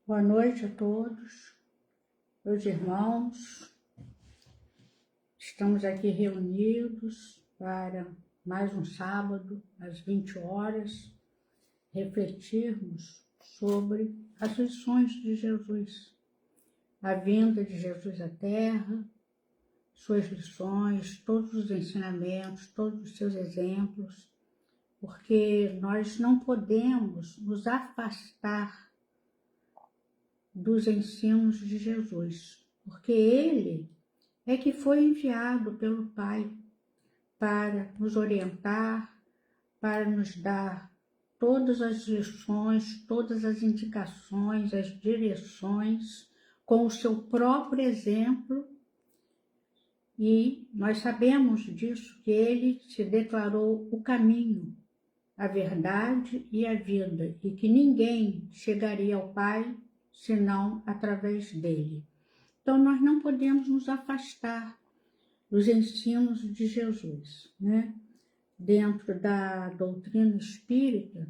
Boa noite a todos, meus irmãos. Estamos aqui reunidos para mais um sábado, às 20 horas, refletirmos sobre as lições de Jesus, a vinda de Jesus à Terra, suas lições, todos os ensinamentos, todos os seus exemplos, porque nós não podemos nos afastar dos ensinos de Jesus, porque Ele é que foi enviado pelo Pai para nos orientar, para nos dar todas as lições, todas as indicações, as direções, com o seu próprio exemplo. E nós sabemos disso, que Ele se declarou o caminho, a verdade e a vida, e que ninguém chegaria ao Pai senão através dele. Então, nós não podemos nos afastar dos ensinos de Jesus, né? Dentro da doutrina espírita,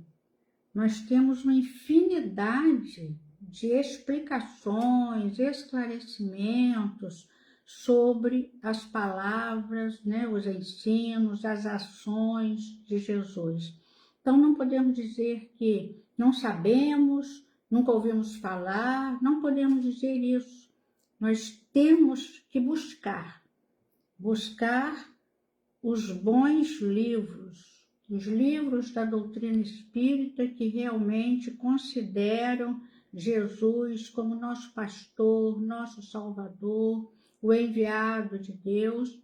nós temos uma infinidade de explicações, esclarecimentos sobre as palavras, né? Os ensinos, as ações de Jesus. Então, não podemos dizer que não sabemos, nunca ouvimos falar, não podemos dizer isso. Nós temos que buscar os bons livros, os livros da doutrina espírita que realmente consideram Jesus como nosso pastor, nosso salvador, o enviado de Deus,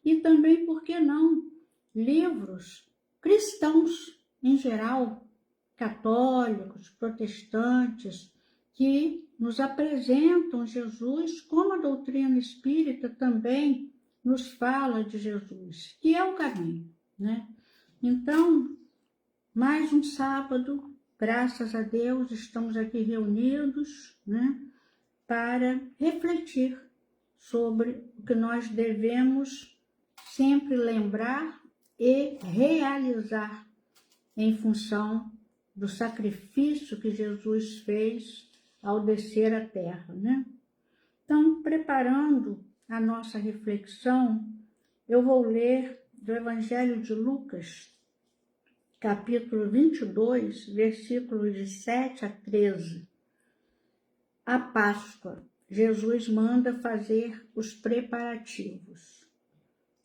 e também, por que não, livros cristãos em geral, católicos, protestantes, que nos apresentam Jesus, como a doutrina espírita também nos fala de Jesus, que é o caminho, né? Então, mais um sábado, graças a Deus, estamos aqui reunidos, né, para refletir sobre o que nós devemos sempre lembrar e realizar em função do sacrifício que Jesus fez ao descer à terra, né? Então, preparando a nossa reflexão, eu vou ler do Evangelho de Lucas, capítulo 22, versículos de 7 a 13. A Páscoa, Jesus manda fazer os preparativos.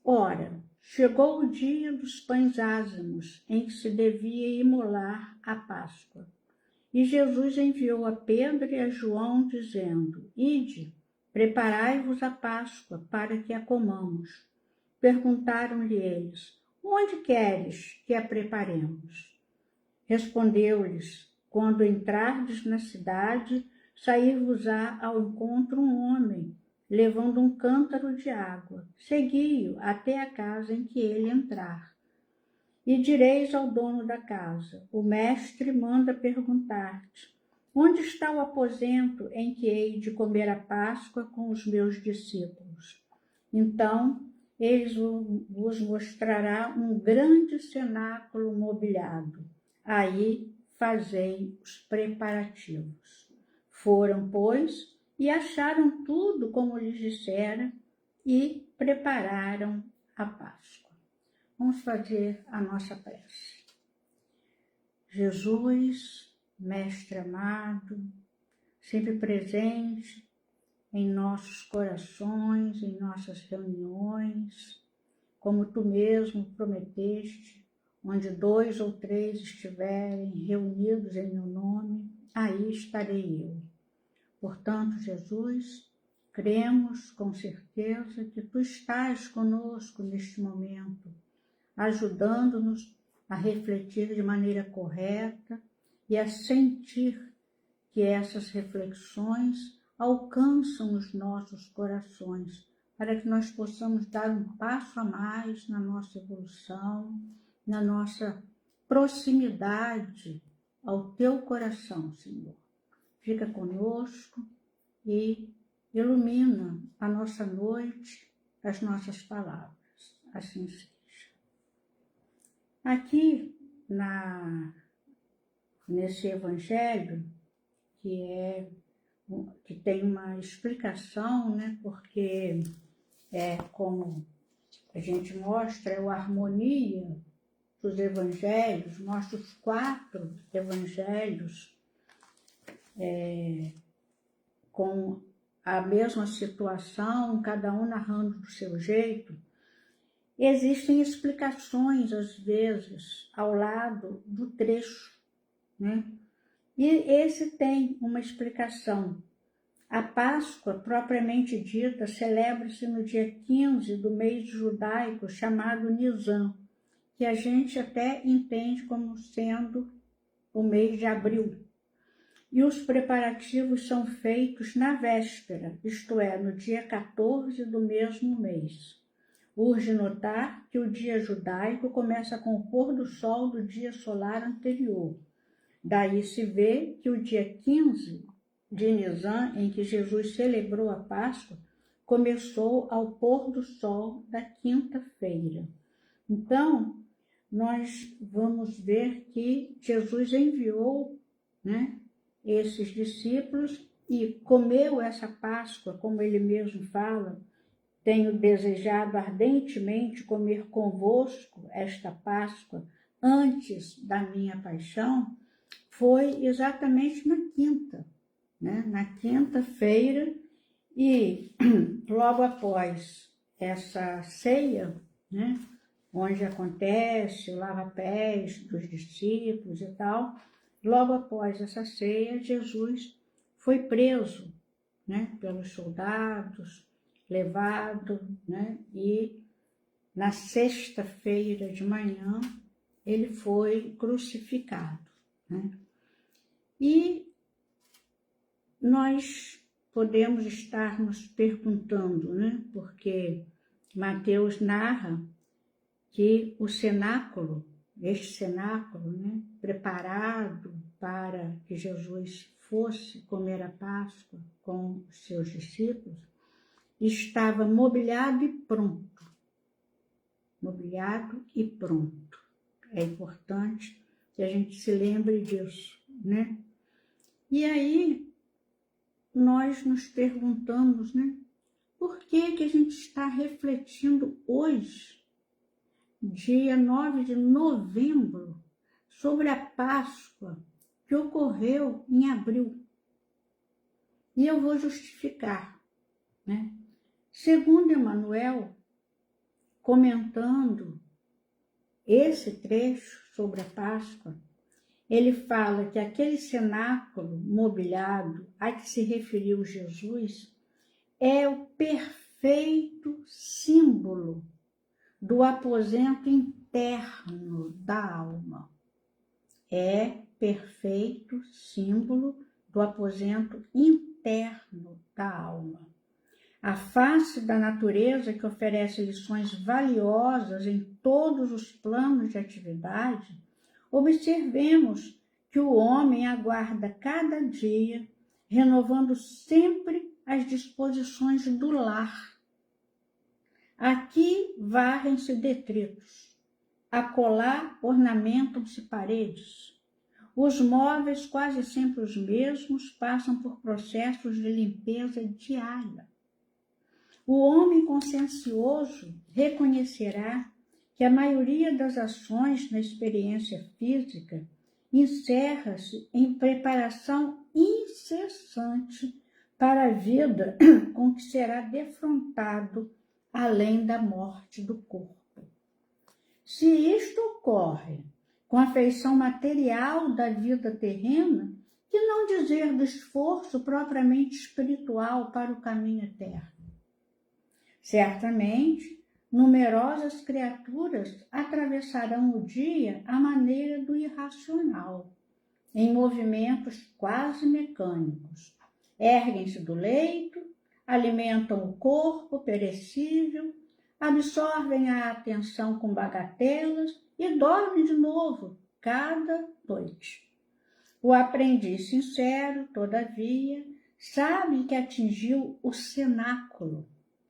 Ora, chegou o dia dos pães ázimos, em que se devia imolar a Páscoa. E Jesus enviou a Pedro e a João, dizendo: Ide, preparai-vos a Páscoa, para que a comamos. Perguntaram-lhe eles: Onde queres que a preparemos? Respondeu-lhes: Quando entrardes na cidade, sair-vos-á ao encontro um homem, levando um cântaro de água. Segui-o até a casa em que ele entrar. E direis ao dono da casa: O mestre manda perguntar-te: Onde está o aposento em que hei de comer a Páscoa com os meus discípulos? Então eles vos mostrará um grande cenáculo mobiliado. Aí fazei os preparativos. Foram, pois, e acharam tudo como lhes dissera, e prepararam a Páscoa. Vamos fazer a nossa prece. Jesus, Mestre amado, sempre presente em nossos corações, em nossas reuniões, como Tu mesmo prometeste, onde 2 ou 3 estiverem reunidos em meu nome, aí estarei eu. Portanto, Jesus, cremos com certeza que Tu estás conosco neste momento, ajudando-nos a refletir de maneira correta e a sentir que essas reflexões alcançam os nossos corações, para que nós possamos dar um passo a mais na nossa evolução, na nossa proximidade ao Teu coração, Senhor. Fica conosco e ilumina a nossa noite, as nossas palavras. Assim seja. Aqui, nesse Evangelho, que é que tem uma explicação, né? Porque como a gente mostra, a harmonia dos evangelhos, mostra os 4 evangelhos com a mesma situação, cada um narrando do seu jeito. Existem explicações, às vezes, ao lado do trecho, né? E esse tem uma explicação. A Páscoa, propriamente dita, celebra-se no dia 15 do mês judaico chamado Nisan, que a gente até entende como sendo o mês de abril. E os preparativos são feitos na véspera, isto é, no dia 14 do mesmo mês. Urge notar que o dia judaico começa com o pôr do sol do dia solar anterior. Daí se vê que o dia 15 de Nisan, em que Jesus celebrou a Páscoa, começou ao pôr do sol da quinta-feira. Então, nós vamos ver que Jesus enviou, né, esses discípulos e comeu essa Páscoa, como ele mesmo fala, tenho desejado ardentemente comer convosco esta Páscoa antes da minha paixão, foi exatamente na quinta, né? Na quinta-feira, e logo após essa ceia, né? Onde acontece o lava-pés dos discípulos e tal, logo após essa ceia, Jesus foi preso, né? Pelos soldados, levado, né? E na sexta-feira de manhã ele foi crucificado, né? E nós podemos estar nos perguntando, né? Porque Mateus narra que o cenáculo, este cenáculo, né? Preparado para que Jesus fosse comer a Páscoa com os seus discípulos, estava mobiliado e pronto. Mobiliado e pronto. É importante que a gente se lembre disso, né? E aí nós nos perguntamos, né? Por que a gente está refletindo hoje, dia 9 de novembro, sobre a Páscoa que ocorreu em abril? E eu vou justificar, né? Segundo Emmanuel, comentando esse trecho sobre a Páscoa, ele fala que aquele cenáculo mobiliado a que se referiu Jesus é o perfeito símbolo do aposento interno da alma. É perfeito símbolo do aposento interno da alma. A face da natureza que oferece lições valiosas em todos os planos de atividade, observemos que o homem aguarda cada dia, renovando sempre as disposições do lar. Aqui varrem-se detritos, acolá ornamentam-se paredes. Os móveis, quase sempre os mesmos, passam por processos de limpeza diária. O homem consciencioso reconhecerá que a maioria das ações na experiência física encerra-se em preparação incessante para a vida com que será defrontado além da morte do corpo. Se isto ocorre com a feição material da vida terrena, que não dizer do esforço propriamente espiritual para o caminho eterno? Certamente, numerosas criaturas atravessarão o dia à maneira do irracional, em movimentos quase mecânicos. Erguem-se do leito, alimentam o corpo perecível, absorvem a atenção com bagatelas e dormem de novo cada noite. O aprendiz sincero, todavia, sabe que atingiu o cenáculo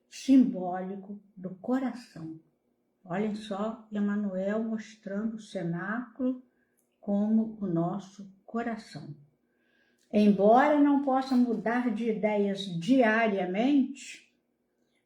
simbólico do coração. Olhem só, Emmanuel mostrando o cenáculo como o nosso coração. Embora não possa mudar de ideias diariamente,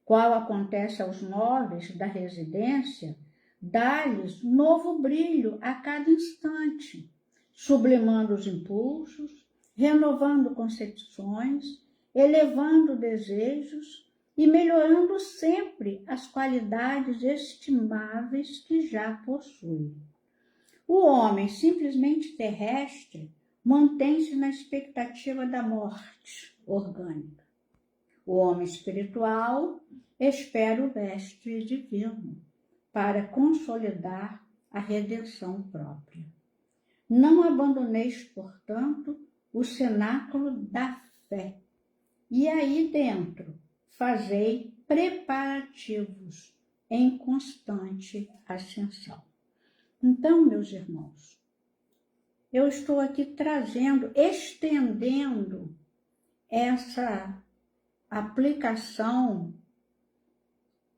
qual acontece aos móveis da residência, dá-lhes novo brilho a cada instante, sublimando os impulsos, renovando concepções, elevando desejos e melhorando sempre as qualidades estimáveis que já possui. O homem simplesmente terrestre mantém-se na expectativa da morte orgânica. O homem espiritual espera o mestre divino para consolidar a redenção própria. Não abandoneis, portanto, o cenáculo da fé. E aí dentro, fazei preparativos em constante ascensão. Então, meus irmãos, eu estou aqui trazendo, estendendo essa aplicação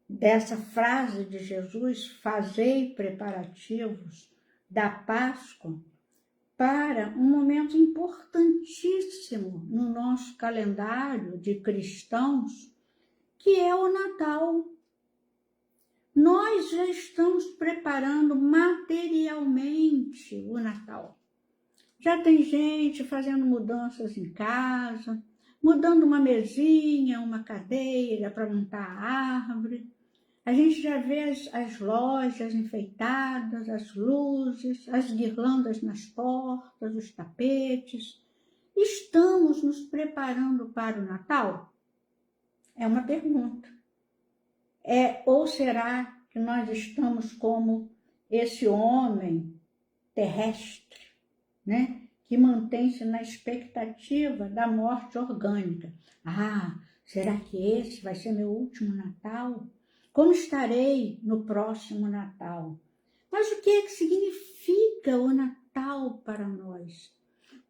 dessa frase de Jesus, fazei preparativos da Páscoa, para um momento importantíssimo no nosso calendário de cristãos, que é o Natal. Nós já estamos preparando materialmente o Natal. Já tem gente fazendo mudanças em casa, mudando uma mesinha, uma cadeira para montar a árvore. A gente já vê as lojas enfeitadas, as luzes, as guirlandas nas portas, os tapetes. Estamos nos preparando para o Natal? É uma pergunta. Ou será que nós estamos como esse homem terrestre, né? Que mantém-se na expectativa da morte orgânica? Ah, será que esse vai ser meu último Natal? Como estarei no próximo Natal? Mas o que é que significa o Natal para nós?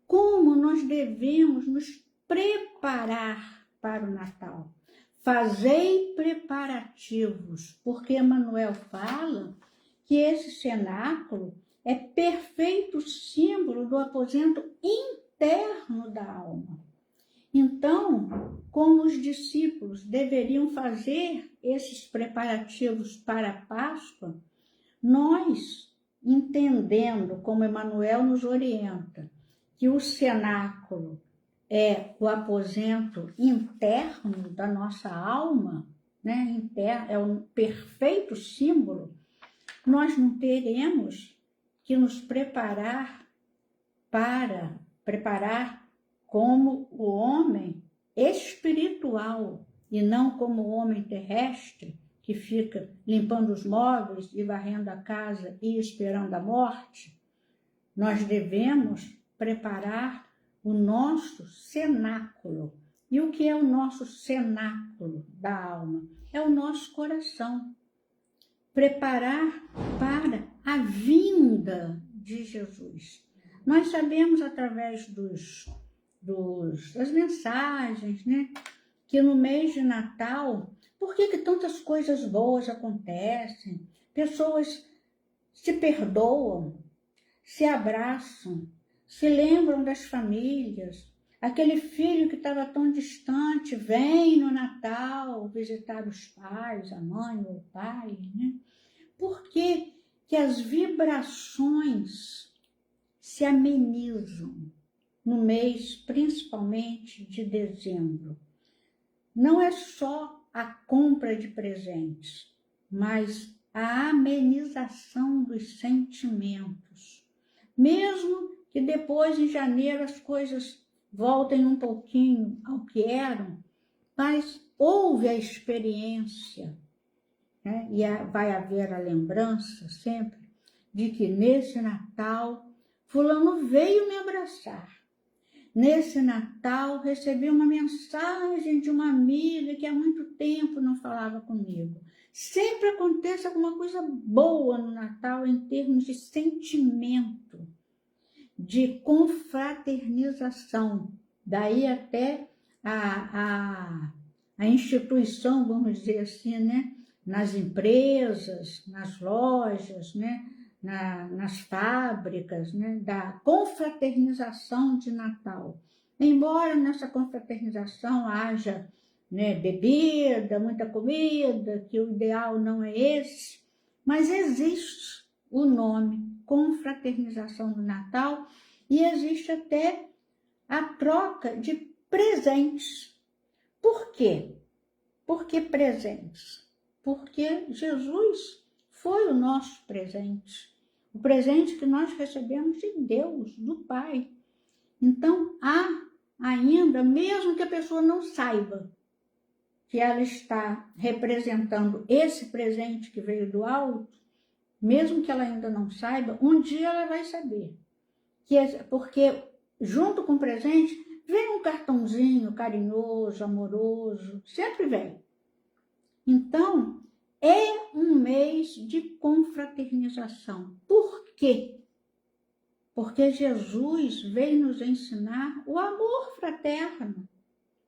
Como nós devemos nos preparar para o Natal? Fazei preparativos, porque Emmanuel fala que esse cenáculo é perfeito símbolo do aposento interno da alma. Então, como os discípulos deveriam fazer esses preparativos para a Páscoa, nós, entendendo como Emmanuel nos orienta, que o cenáculo é o aposento interno da nossa alma, né? É um perfeito símbolo, nós não teremos que nos preparar como o homem espiritual e não como o homem terrestre que fica limpando os móveis e varrendo a casa e esperando a morte. Nós devemos preparar o nosso cenáculo. E o que é o nosso cenáculo da alma? É o nosso coração. Preparar para a vinda de Jesus. Nós sabemos através das mensagens, né, que no mês de Natal, por que tantas coisas boas acontecem? Pessoas se perdoam, se abraçam, se lembram das famílias. Aquele filho que estava tão distante vem no Natal visitar os pais, a mãe ou o pai, né? Por que as vibrações se amenizam no mês, principalmente de dezembro? Não é só a compra de presentes, mas a amenização dos sentimentos. Mesmo que depois, em janeiro, as coisas voltem um pouquinho ao que eram, mas houve a experiência, né? E vai haver a lembrança sempre de que nesse Natal, fulano veio me abraçar. Nesse Natal, recebi uma mensagem de uma amiga que há muito tempo não falava comigo. Sempre acontece alguma coisa boa no Natal em termos de sentimento, de confraternização. Daí até a instituição, vamos dizer assim, né? Nas empresas, nas lojas, né? Nas fábricas, né? Da confraternização de Natal. embora nessa confraternização haja, né, bebida, muita comida, que o ideal não é esse, mas existe o nome confraternização do Natal e existe até a troca de presentes. Por quê? Por que presentes? Porque Jesus foi o nosso presente. O presente que nós recebemos de Deus, do Pai. Então, há ainda, mesmo que a pessoa não saiba que ela está representando esse presente que veio do alto, mesmo que ela ainda não saiba, um dia ela vai saber. Porque junto com o presente vem um cartãozinho carinhoso, amoroso, sempre vem. Então, é um mês de confraternização. Por quê? Porque Jesus veio nos ensinar o amor fraterno,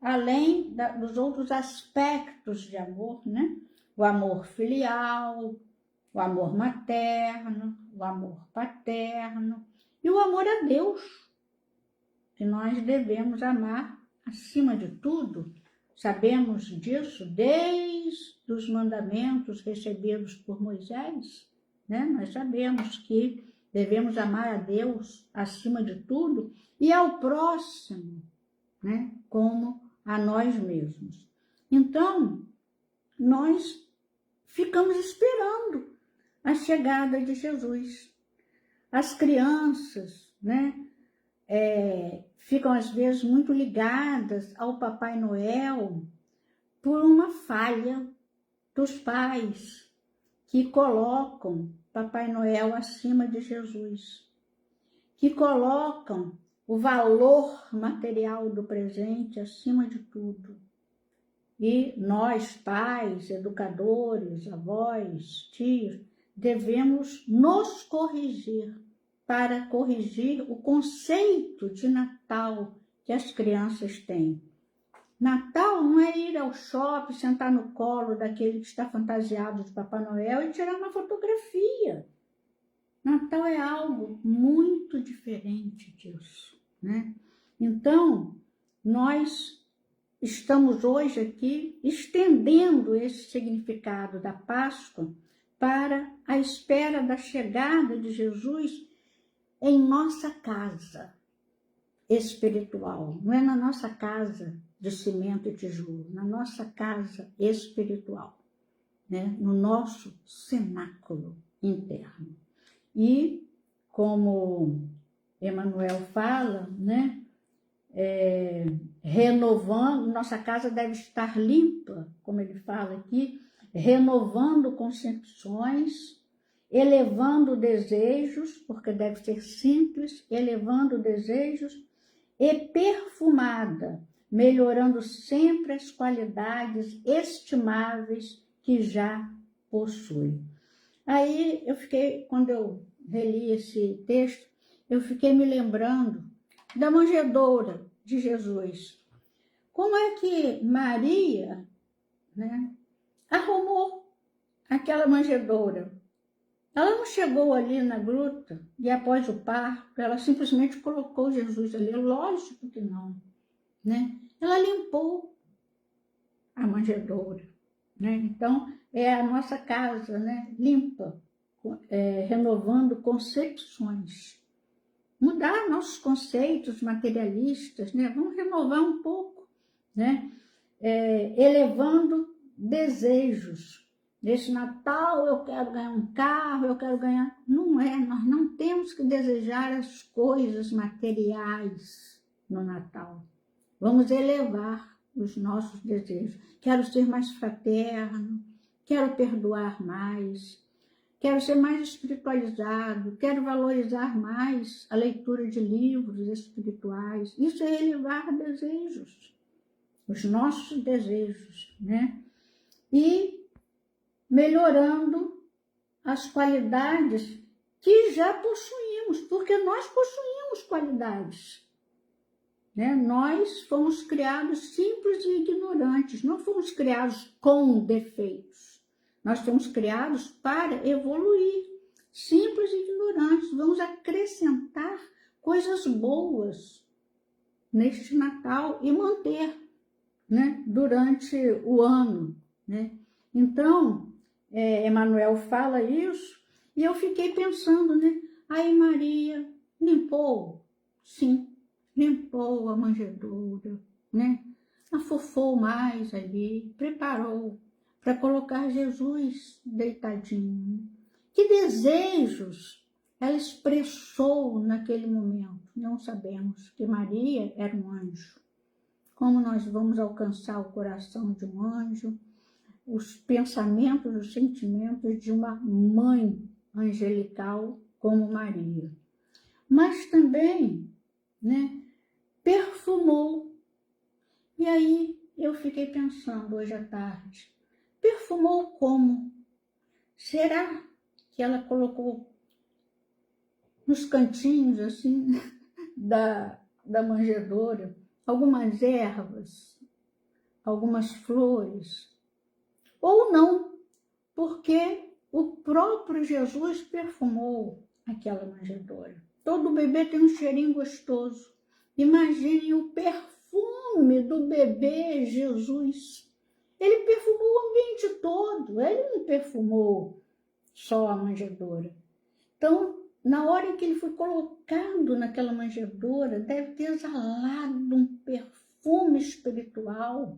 além dos outros aspectos de amor, né? O amor filial, o amor materno, o amor paterno e o amor a Deus, que nós devemos amar acima de tudo. Sabemos disso desde os mandamentos recebidos por Moisés, né? Nós sabemos que devemos amar a Deus acima de tudo e ao próximo, né? Como a nós mesmos. Então, nós ficamos esperando a chegada de Jesus. As crianças, né? Ficam às vezes muito ligadas ao Papai Noel por uma falha dos pais que colocam Papai Noel acima de Jesus, que colocam o valor material do presente acima de tudo. E nós, pais, educadores, avós, tios, devemos nos corrigir para corrigir o conceito de Natal que as crianças têm. Natal não é ir ao shopping, sentar no colo daquele que está fantasiado de Papai Noel e tirar uma fotografia. Natal é algo muito diferente disso, né? Então, nós estamos hoje aqui estendendo esse significado da Páscoa para a espera da chegada de Jesus em nossa casa espiritual. Não é na nossa casa de cimento e tijolo, na nossa casa espiritual, né? No nosso cenáculo interno. E, como Emmanuel fala, né? Renovando, nossa casa deve estar limpa, como ele fala aqui, renovando concepções, elevando desejos, porque deve ser simples, elevando desejos, e perfumada, melhorando sempre as qualidades estimáveis que já possui. Aí eu fiquei, quando eu reli esse texto, eu fiquei me lembrando da manjedoura de Jesus. Como é que Maria, né, arrumou aquela manjedoura? Ela não chegou ali na gruta e após o parto, ela simplesmente colocou Jesus ali. Lógico que não, né? Ela limpou a manjedoura, né? Então, é a nossa casa, né? Limpa, renovando concepções. Mudar nossos conceitos materialistas, né? Vamos renovar um pouco, né? Elevando desejos. Nesse Natal eu quero ganhar um carro, eu quero ganhar... Não é, nós não temos que desejar as coisas materiais no Natal. Vamos elevar os nossos desejos. Quero ser mais fraterno, quero perdoar mais, quero ser mais espiritualizado, quero valorizar mais a leitura de livros espirituais. Isso é elevar desejos, os nossos desejos, né? E melhorando as qualidades que já possuímos, porque nós possuímos qualidades, né? Nós fomos criados simples e ignorantes, não fomos criados com defeitos. Nós fomos criados para evoluir, simples e ignorantes. Vamos acrescentar coisas boas neste Natal e manter, né, durante o ano, né? Então, Emmanuel fala isso e eu fiquei pensando, né? Aí Maria limpou, sim, limpou a manjedoura, né? Afofou mais ali, preparou para colocar Jesus deitadinho. Que desejos ela expressou naquele momento? Não sabemos, que Maria era um anjo. Como nós vamos alcançar o coração de um anjo, os pensamentos, os sentimentos de uma mãe angelical como Maria. Mas também, né, perfumou. E aí eu fiquei pensando hoje à tarde, perfumou como? Será que ela colocou nos cantinhos assim da manjedoura algumas ervas, algumas flores? Ou não, porque o próprio Jesus perfumou aquela manjedoura. Todo bebê tem um cheirinho gostoso. Imaginem o perfume do bebê Jesus. Ele perfumou o ambiente todo, ele não perfumou só a manjedoura. Então, na hora em que ele foi colocado naquela manjedoura, deve ter exalado um perfume espiritual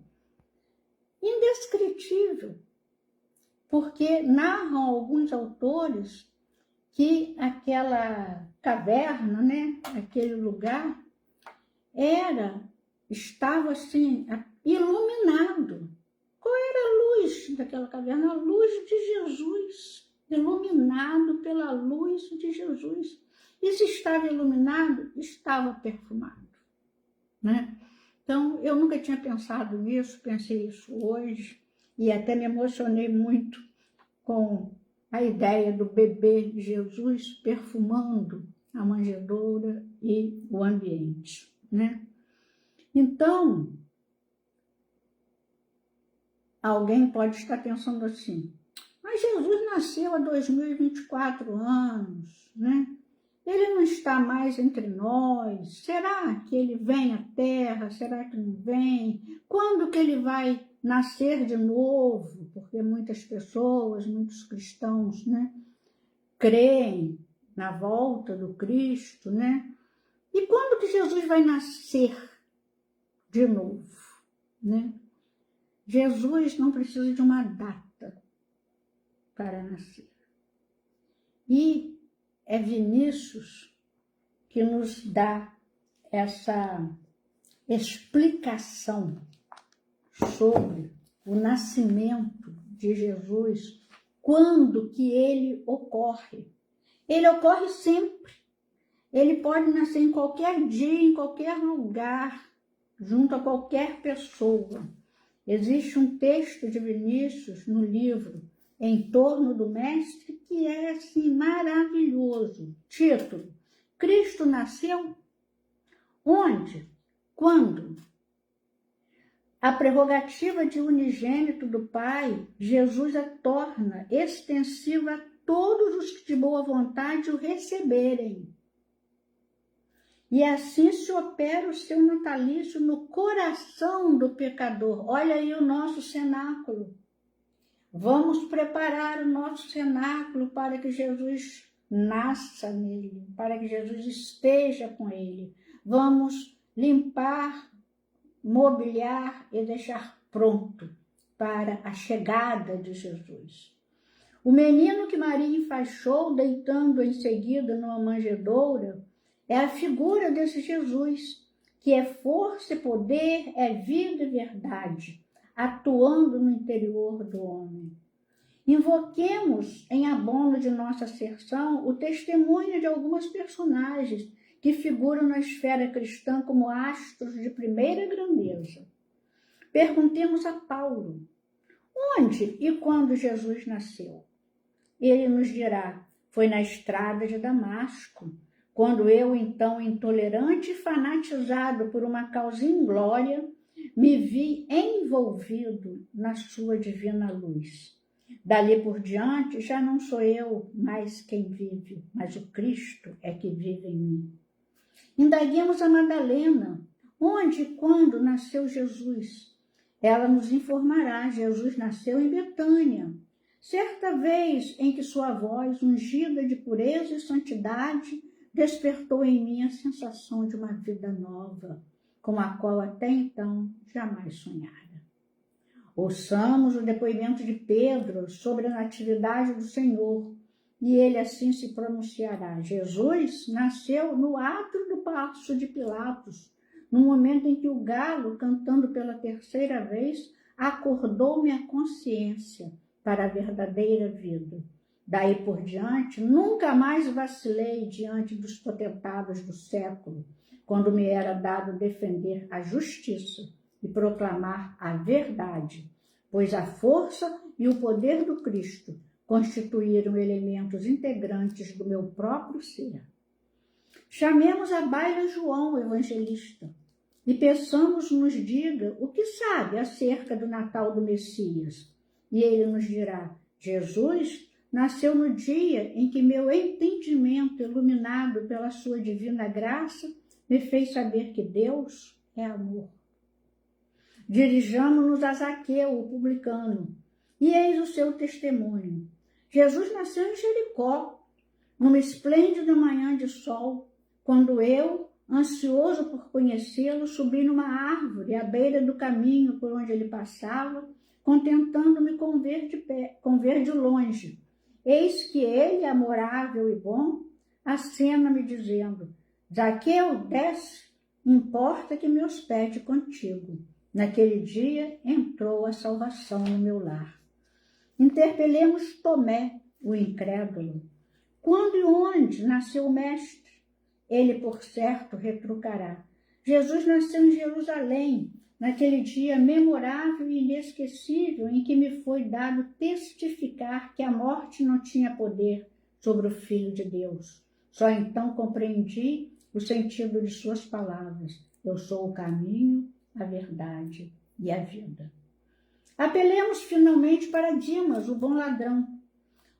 indescritível, porque narram alguns autores que aquela caverna, né, aquele lugar, estava assim, iluminado. Qual era a luz daquela caverna? A luz de Jesus, iluminado pela luz de Jesus. E se estava iluminado, estava perfumado, né? Então, eu nunca tinha pensado nisso, pensei isso hoje, e até me emocionei muito com a ideia do bebê Jesus perfumando a manjedoura e o ambiente, né? Então, alguém pode estar pensando assim, mas Jesus nasceu há 2024 anos, né? Ele não está mais entre nós. Será que ele vem à Terra? Será que não vem? Quando que ele vai nascer de novo? Porque muitas pessoas, muitos cristãos, né, creem na volta do Cristo, né? E quando que Jesus vai nascer de novo, né? Jesus não precisa de uma data para nascer. E é Vinícius que nos dá essa explicação sobre o nascimento de Jesus, quando que ele ocorre. Ele ocorre sempre. Ele pode nascer em qualquer dia, em qualquer lugar, junto a qualquer pessoa. Existe um texto de Vinícius no livro Em Torno do Mestre que é assim maravilhoso. Título: Cristo nasceu onde? Quando? A prerrogativa de unigênito do Pai, Jesus a torna extensiva a todos os que de boa vontade o receberem. E assim se opera o seu natalício no coração do pecador. Olha aí o nosso cenáculo. Vamos preparar o nosso cenáculo para que Jesus nasça nele, para que Jesus esteja com ele. Vamos limpar, mobiliar e deixar pronto para a chegada de Jesus. O menino que Maria enfaixou, deitando em seguida numa manjedoura, é a figura desse Jesus, que é força e poder, é vida e verdade, atuando no interior do homem. Invoquemos, em abono de nossa asserção, o testemunho de algumas personagens que figuram na esfera cristã como astros de primeira grandeza. Perguntemos a Paulo, onde e quando Jesus nasceu? Ele nos dirá, foi na estrada de Damasco, quando eu, então, intolerante e fanatizado por uma causa inglória, me vi envolvido na sua divina luz. Dali por diante, já não sou eu mais quem vive, mas o Cristo é que vive em mim. Indaguemos a Madalena, Onde e quando nasceu Jesus? Ela nos informará. Jesus nasceu em Betânia. Certa vez em que sua voz, ungida de pureza e santidade, despertou em mim a sensação de uma vida nova, com a qual até então jamais sonhara. Ouçamos o depoimento de Pedro sobre a natividade do Senhor, e ele assim se pronunciará. Jesus nasceu no átrio do Palácio de Pilatos, no momento em que o galo, cantando pela terceira vez, acordou minha consciência para a verdadeira vida. Daí por diante, nunca mais vacilei diante dos potentados do século, quando me era dado defender a justiça e proclamar a verdade, pois a força e o poder do Cristo constituíram elementos integrantes do meu próprio ser. Chamemos à baila João, o evangelista, e peçamos nos diga o que sabe acerca do Natal do Messias. E ele nos dirá: Jesus nasceu no dia em que meu entendimento, iluminado pela sua divina graça, me fez saber que Deus é amor. Dirijamo-nos a Zaqueu, o publicano, e eis o seu testemunho. Jesus nasceu em Jericó, numa esplêndida manhã de sol, quando eu, ansioso por conhecê-lo, subi numa árvore à beira do caminho por onde ele passava, contentando-me com ver de longe. Eis que ele, amorável e bom, acena-me dizendo: Zaqueu, desce, importa que me hospede contigo. Naquele dia entrou a salvação no meu lar. Interpelemos Tomé, o incrédulo. Quando e onde nasceu o Mestre? Ele, por certo, retrucará. Jesus nasceu em Jerusalém, naquele dia memorável e inesquecível em que me foi dado testificar que a morte não tinha poder sobre o Filho de Deus. Só então compreendi o sentido de suas palavras. Eu sou o caminho, a verdade e a vida. Apelemos finalmente para Dimas, o bom ladrão.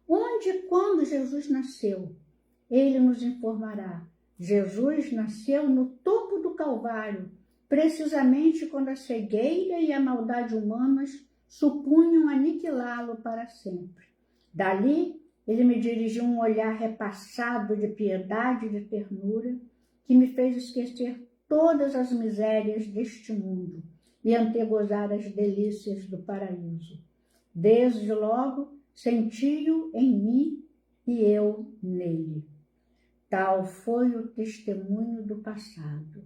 Onde e quando Jesus nasceu? Ele nos informará. Jesus nasceu no topo do Calvário, precisamente quando a cegueira e a maldade humanas supunham aniquilá-lo para sempre. Dali, ele me dirigiu um olhar repassado de piedade e de ternura, que me fez esquecer todas as misérias deste mundo e antegozar as delícias do paraíso. Desde logo, senti-o em mim e eu nele. Tal foi o testemunho do passado,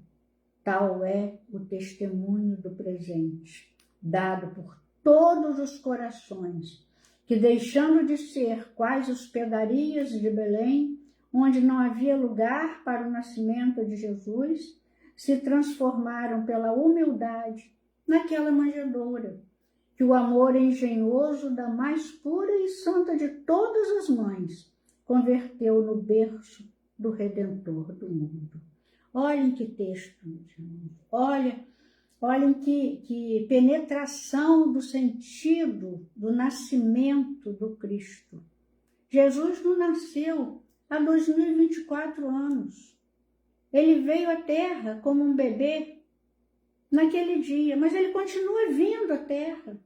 tal é o testemunho do presente, dado por todos os corações, que deixando de ser quais hospedarias de Belém, onde não havia lugar para o nascimento de Jesus, se transformaram pela humildade naquela manjedoura, que o amor engenhoso da mais pura e santa de todas as mães converteu no berço do Redentor do mundo. Olhem que texto, meus irmãos. Olhem que penetração do sentido do nascimento do Cristo. Jesus não nasceu há 2024 anos. Ele veio à Terra como um bebê naquele dia, mas ele continua vindo à Terra.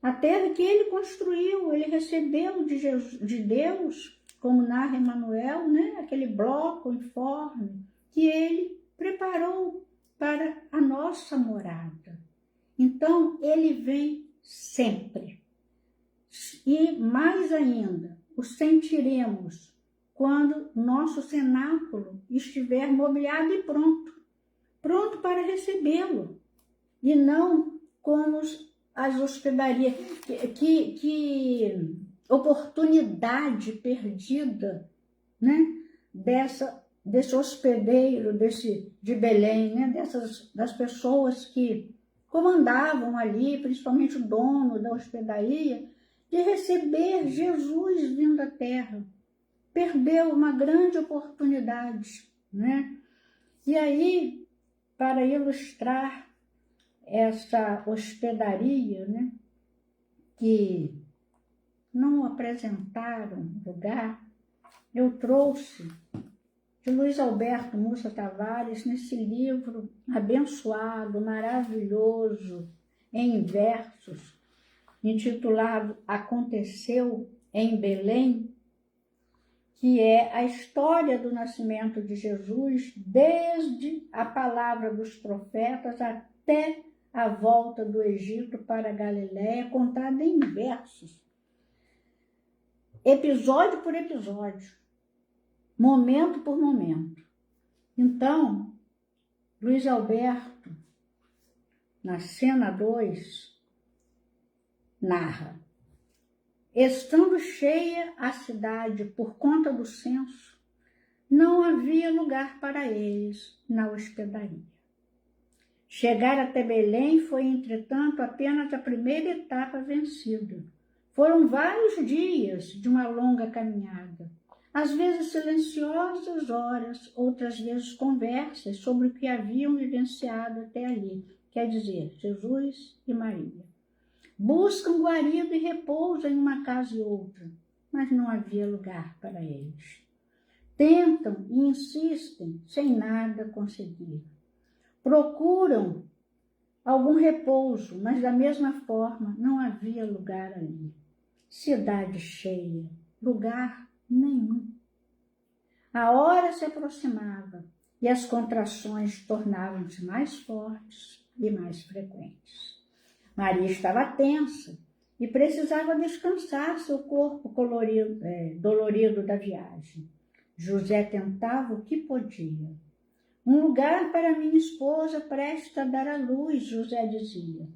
A terra que ele construiu, ele recebeu de Deus, como narra Emmanuel, né? Aquele bloco informe que ele preparou para a nossa morada. Então, ele vem sempre. E mais ainda, o sentiremos quando nosso cenáculo estiver mobiliado e pronto para recebê-lo, e não como as hospedarias. Que oportunidade perdida, né? Desse hospedeiro de Belém, né? Das pessoas que comandavam ali, principalmente o dono da hospedaria, de receber Jesus vindo à terra. Perdeu uma grande oportunidade, né? E aí, para ilustrar essa hospedaria, né, que não apresentaram lugar, eu trouxe de Luiz Alberto Mussa Tavares, nesse livro abençoado, maravilhoso, em versos, intitulado Aconteceu em Belém, que é a história do nascimento de Jesus, desde a palavra dos profetas até a volta do Egito para a Galiléia, contada em versos, episódio por episódio, momento por momento. Então, Luiz Alberto, na cena 2, narra: estando cheia a cidade por conta do censo, não havia lugar para eles na hospedaria. Chegar até Belém foi, entretanto, apenas a primeira etapa vencida. Foram vários dias de uma longa caminhada, às vezes silenciosas horas, outras vezes conversas sobre o que haviam vivenciado até ali, quer dizer, Jesus e Maria. Buscam guarida e repouso em uma casa e outra, mas não havia lugar para eles. Tentam e insistem, sem nada conseguir. Procuram algum repouso, mas da mesma forma não havia lugar ali. Cidade cheia, lugar nenhum. A hora se aproximava e as contrações tornavam-se mais fortes e mais frequentes. Maria estava tensa e precisava descansar seu corpo dolorido da viagem. José tentava o que podia. Um lugar para minha esposa prestes a dar à luz, José dizia.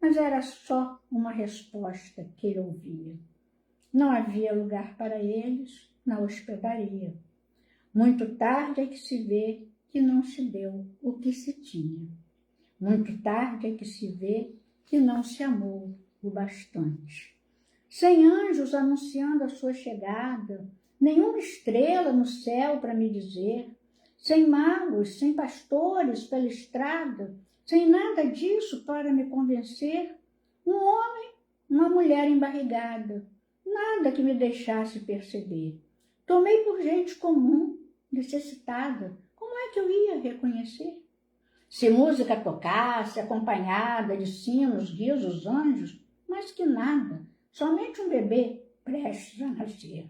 Mas era só uma resposta que ele ouvia. Não havia lugar para eles na hospedaria. Muito tarde é que se vê que não se deu o que se tinha. Muito tarde é que se vê que não se amou o bastante. Sem anjos anunciando a sua chegada, nenhuma estrela no céu para me dizer, sem magos, sem pastores pela estrada, sem nada disso para me convencer, um homem, uma mulher embarrigada, nada que me deixasse perceber. Tomei por gente comum, necessitada, como é que eu ia reconhecer? Se música tocasse, acompanhada de sinos, risos, anjos, mas que nada, somente um bebê prestes a nascer.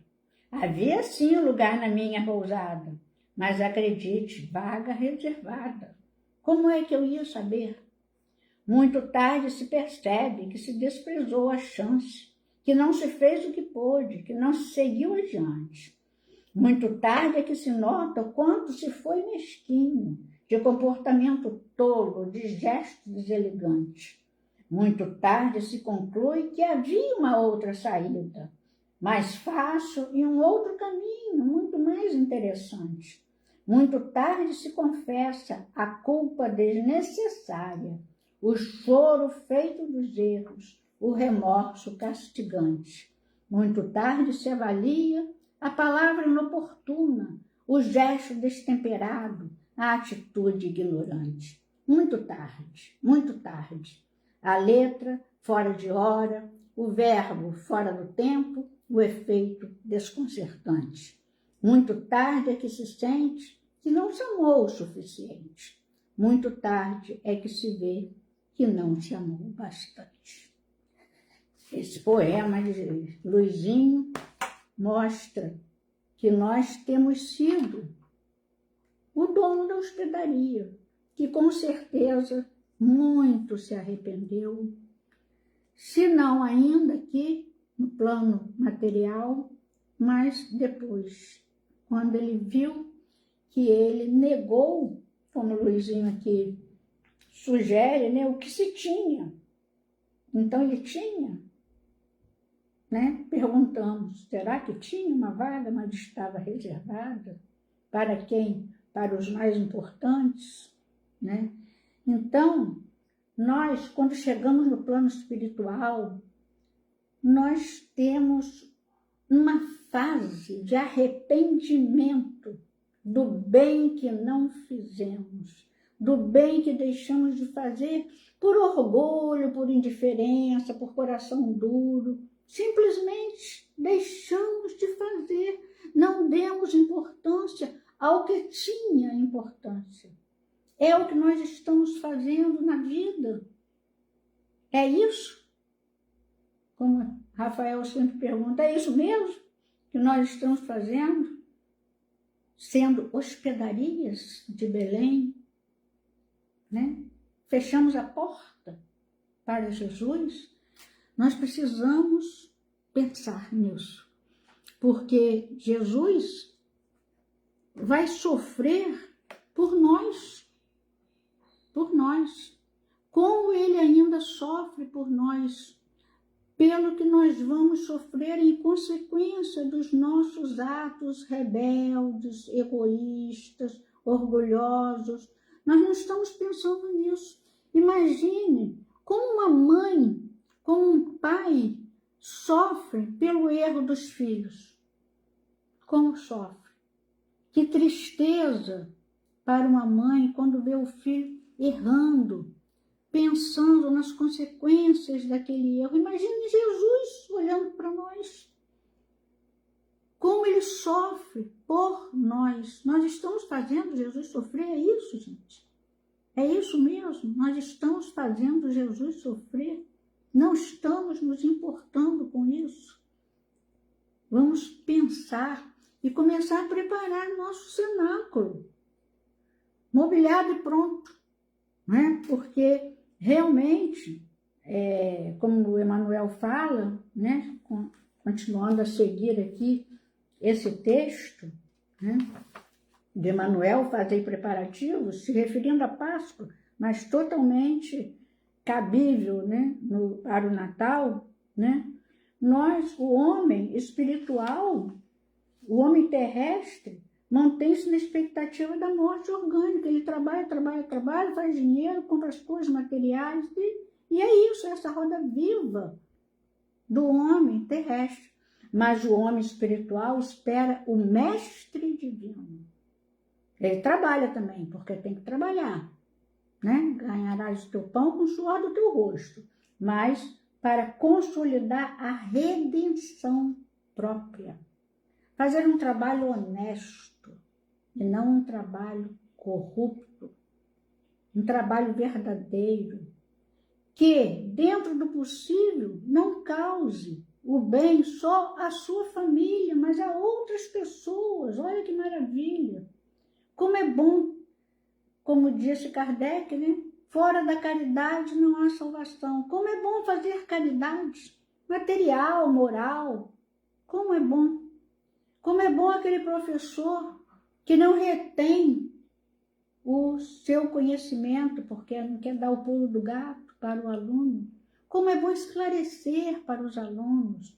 Havia sim lugar na minha pousada, mas acredite, vaga reservada. Como é que eu ia saber? Muito tarde se percebe que se desprezou a chance, que não se fez o que pôde, que não se seguiu adiante. Muito tarde é que se nota o quanto se foi mesquinho, de comportamento tolo, de gestos deselegantes. Muito tarde se conclui que havia uma outra saída, mais fácil e um outro caminho, muito mais interessante. Muito tarde se confessa a culpa desnecessária, o choro feito dos erros, o remorso castigante. Muito tarde se avalia a palavra inoportuna, o gesto destemperado, a atitude ignorante. Muito tarde. A letra fora de hora, o verbo fora do tempo, o efeito desconcertante. Muito tarde é que se sente que não se amou o suficiente. Muito tarde é que se vê que não se amou bastante. Esse poema de Luizinho mostra que nós temos sido o dono da hospedaria, que com certeza muito se arrependeu, se não ainda aqui no plano material, mas depois, quando ele viu que ele negou, como o Luizinho aqui sugere, né, o que se tinha. Então ele tinha, né? Perguntamos, será que tinha uma vaga, mas estava reservada? Para quem? Para os mais importantes, né? Então, nós, quando chegamos no plano espiritual, nós temos uma fase de arrependimento do bem que não fizemos, do bem que deixamos de fazer por orgulho, por indiferença, por coração duro. Simplesmente deixamos de fazer, não demos importância ao que tinha importância. É o que nós estamos fazendo na vida. É isso? Como Rafael sempre pergunta, é isso mesmo que nós estamos fazendo? Sendo hospedarias de Belém, né? Fechamos a porta para Jesus. Nós precisamos pensar nisso, porque Jesus vai sofrer por nós, como ele ainda sofre por nós, pelo que nós vamos sofrer em consequência dos nossos atos rebeldes, egoístas, orgulhosos. Nós não estamos pensando nisso. Imagine como uma mãe, como um pai sofre pelo erro dos filhos. Como sofre? Que tristeza para uma mãe quando vê o filho errando, pensando nas consequências daquele erro. Imagine Jesus olhando para nós. Como ele sofre por nós. Nós estamos fazendo Jesus sofrer, é isso, gente? É isso mesmo? Nós estamos fazendo Jesus sofrer? Não estamos nos importando com isso? Vamos pensar e começar a preparar nosso cenáculo. Mobiliado e pronto, né? Porque realmente, como o Emmanuel fala, né? Continuando a seguir aqui esse texto, né? De Emmanuel, fazer preparativos, se referindo à Páscoa, mas totalmente cabível, né? Para o Natal, né? Nós, o homem espiritual, o homem terrestre, mantém-se na expectativa da morte orgânica. Ele trabalha, faz dinheiro, compra as coisas materiais, e é isso, essa roda viva do homem terrestre. Mas o homem espiritual espera o mestre divino. Ele trabalha também, porque tem que trabalhar, né? Ganharás o teu pão com o suor do teu rosto, mas para consolidar a redenção própria. Fazer um trabalho honesto e não um trabalho corrupto, um trabalho verdadeiro, que, dentro do possível, não cause o bem só à sua família, mas a outras pessoas. Olha que maravilha! Como é bom, como disse Kardec, né? Fora da caridade não há salvação. Como é bom fazer caridade material, moral. Como é bom. Como é bom aquele professor que não retém o seu conhecimento, porque não quer dar o pulo do gato para o aluno. Como é bom esclarecer para os alunos.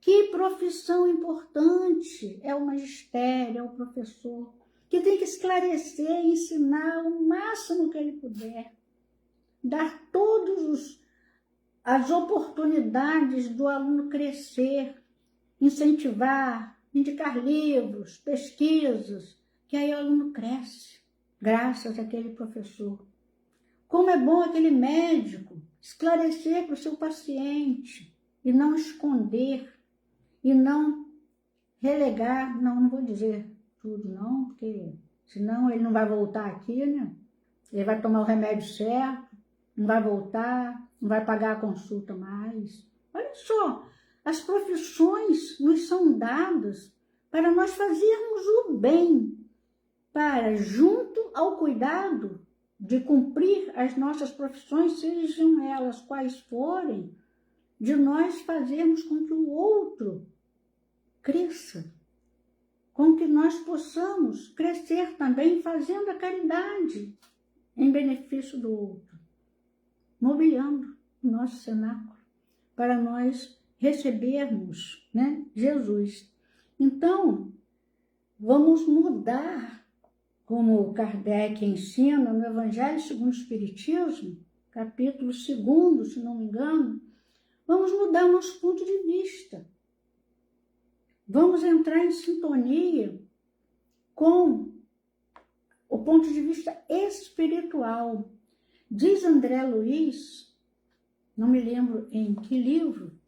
Que profissão importante é o magistério, é o professor, que tem que esclarecer, ensinar o máximo que ele puder. Dar todas as oportunidades do aluno crescer, incentivar, indicar livros, pesquisas, que aí o aluno cresce, graças àquele professor. Como é bom aquele médico esclarecer para o seu paciente e não esconder, e não relegar, não vou dizer tudo não, porque senão ele não vai voltar aqui, né? Ele vai tomar o remédio certo, não vai voltar, não vai pagar a consulta mais. Olha só, as profissões nos são dadas para nós fazermos o bem, para, junto ao cuidado de cumprir as nossas profissões, sejam elas quais forem, de nós fazermos com que o outro cresça, com que nós possamos crescer também fazendo a caridade em benefício do outro, mobiliando o nosso cenáculo para nós recebermos, né, Jesus. Então, vamos mudar, como Kardec ensina no Evangelho segundo o Espiritismo, capítulo 2, se não me engano, vamos mudar o nosso ponto de vista. Vamos entrar em sintonia com o ponto de vista espiritual. Diz André Luiz, não me lembro em que livro,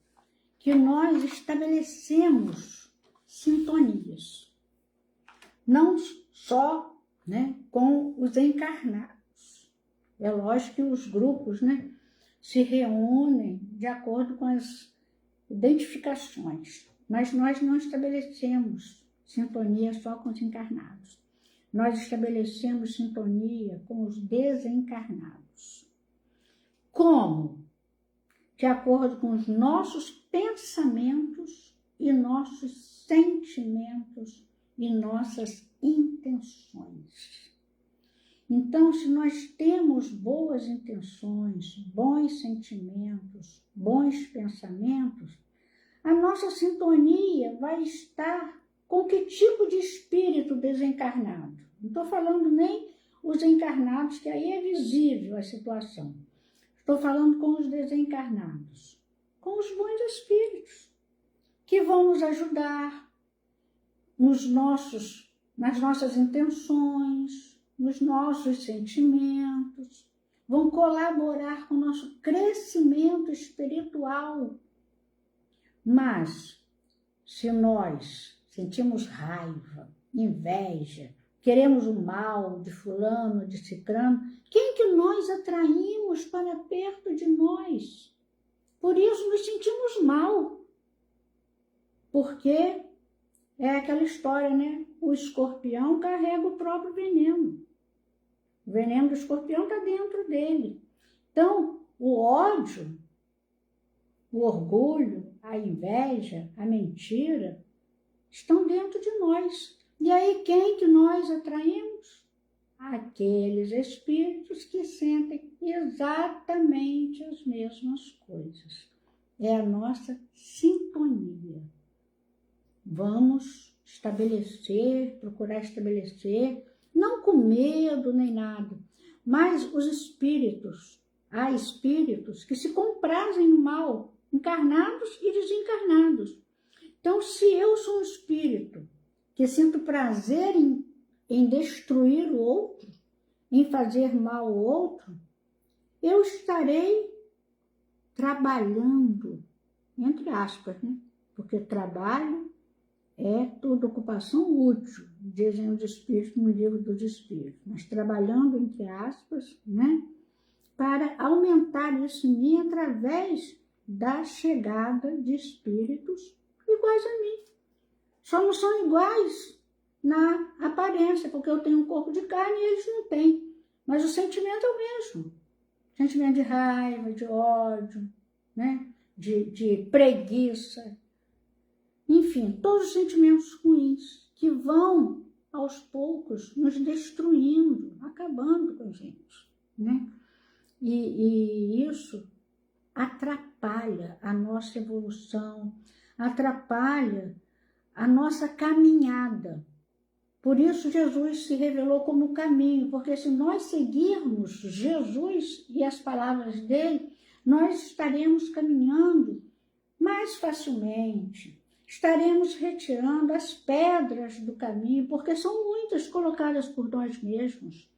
que nós estabelecemos sintonias. Não só, né, com os encarnados. É lógico que os grupos, né, se reúnem de acordo com as identificações, mas nós não estabelecemos sintonia só com os encarnados. Nós estabelecemos sintonia com os desencarnados. Como? De acordo com os nossos pensamentos e nossos sentimentos e nossas intenções. Então, se nós temos boas intenções, bons sentimentos, bons pensamentos, a nossa sintonia vai estar com que tipo de espírito desencarnado? Não estou falando nem os encarnados, que aí é visível a situação. Estou falando com os desencarnados, com os bons espíritos, que vão nos ajudar nas nossas intenções, nos nossos sentimentos, vão colaborar com o nosso crescimento espiritual. Mas, se nós sentimos raiva, inveja, queremos o mal de fulano, de cicrano, quem que nós atraímos para perto de nós? Por isso nos sentimos mal. Porque é aquela história, né? O escorpião carrega o próprio veneno. O veneno do escorpião está dentro dele. Então, o ódio, o orgulho, a inveja, a mentira, estão dentro de nós. E aí, quem que nós atraímos? Aqueles espíritos que sentem exatamente as mesmas coisas. É a nossa sintonia. Vamos procurar estabelecer, não com medo nem nada, mas os espíritos, há espíritos que se comprazem no mal, encarnados e desencarnados. Então, se eu sou um espírito que sinto prazer em destruir o outro, em fazer mal ao outro, eu estarei trabalhando, entre aspas, né? Porque trabalho é toda ocupação útil, dizem os espíritos no livro dos espíritos, mas trabalhando, entre aspas, né? Para aumentar isso em mim através da chegada de espíritos iguais a mim. Só não são iguais na aparência, porque eu tenho um corpo de carne e eles não têm. Mas o sentimento é o mesmo. Sentimento de raiva, de ódio, né? de preguiça. Enfim, todos os sentimentos ruins que vão, aos poucos, nos destruindo, acabando com a gente. Né? E isso atrapalha a nossa evolução, atrapalha a nossa caminhada. Por isso Jesus se revelou como o caminho, porque se nós seguirmos Jesus e as palavras dele, nós estaremos caminhando mais facilmente, estaremos retirando as pedras do caminho, porque são muitas colocadas por nós mesmos.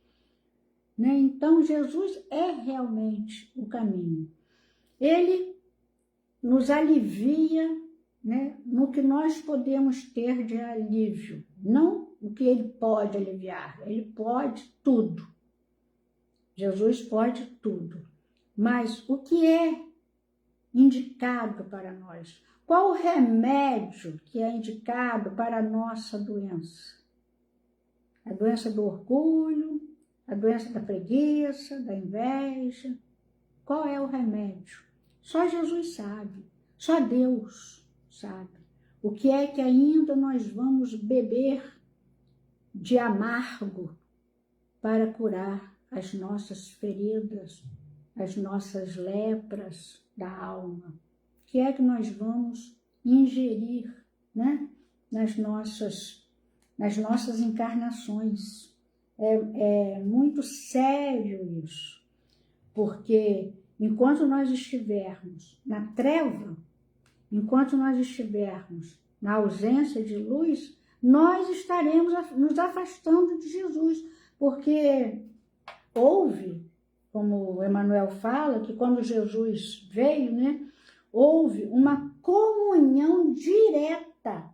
Né? Então Jesus é realmente o caminho. Ele nos alivia, né, no que nós podemos ter de alívio, não o que ele pode aliviar, ele pode tudo. Jesus pode tudo. Mas o que é indicado para nós? Qual o remédio que é indicado para a nossa doença? A doença do orgulho, a doença da preguiça, da inveja. Qual é o remédio? Só Jesus sabe, só Deus sabe. O que é que ainda nós vamos beber de amargo para curar as nossas feridas, as nossas lepras da alma? O que é que nós vamos ingerir, né? nas nossas encarnações? É muito sério isso, porque enquanto nós estivermos na treva, enquanto nós estivermos na ausência de luz, nós estaremos nos afastando de Jesus, porque houve, como o Emmanuel fala, que quando Jesus veio, né, houve uma comunhão direta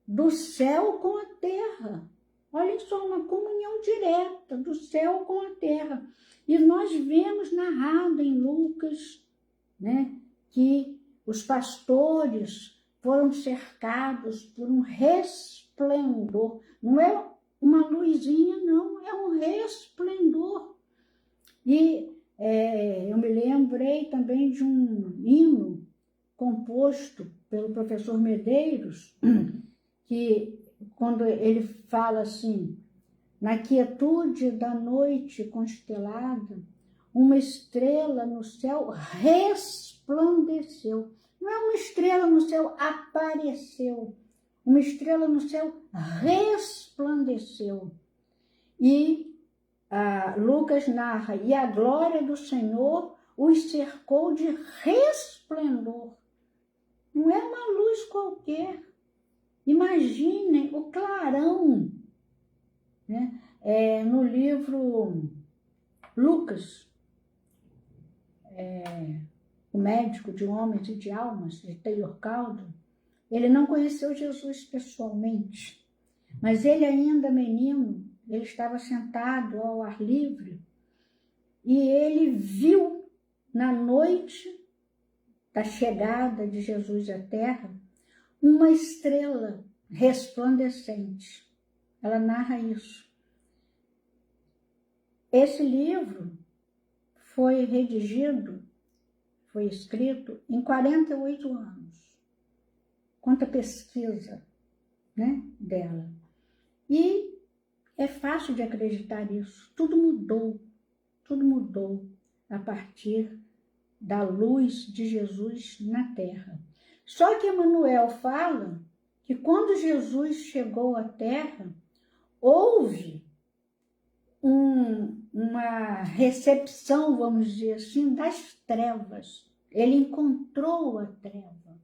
do céu com a terra. Olha só, uma comunhão direta do céu com a terra. E nós vemos narrado em Lucas, né, que os pastores foram cercados por um resplendor. Não é uma luzinha, não, é um resplendor. E eu me lembrei também de um hino composto pelo professor Medeiros, que quando ele fala assim: na quietude da noite constelada, uma estrela no céu resplandeceu. Não é uma estrela no céu apareceu, uma estrela no céu resplandeceu. E Lucas narra, e a glória do Senhor os cercou de resplendor. Não é uma luz qualquer. Imaginem o clarão, né? No livro Lucas, o médico de homens e de almas, de Taylor Caldwell, ele não conheceu Jesus pessoalmente, mas ele ainda menino, ele estava sentado ao ar livre e ele viu na noite da chegada de Jesus à Terra uma estrela resplandecente. Ela narra isso. Esse livro foi redigido, foi escrito em 48 anos. Quanta pesquisa, né, dela. E é fácil de acreditar nisso. Tudo mudou a partir da luz de Jesus na terra. Só que Emmanuel fala que quando Jesus chegou à terra, houve uma recepção, vamos dizer assim, das trevas. Ele encontrou a treva.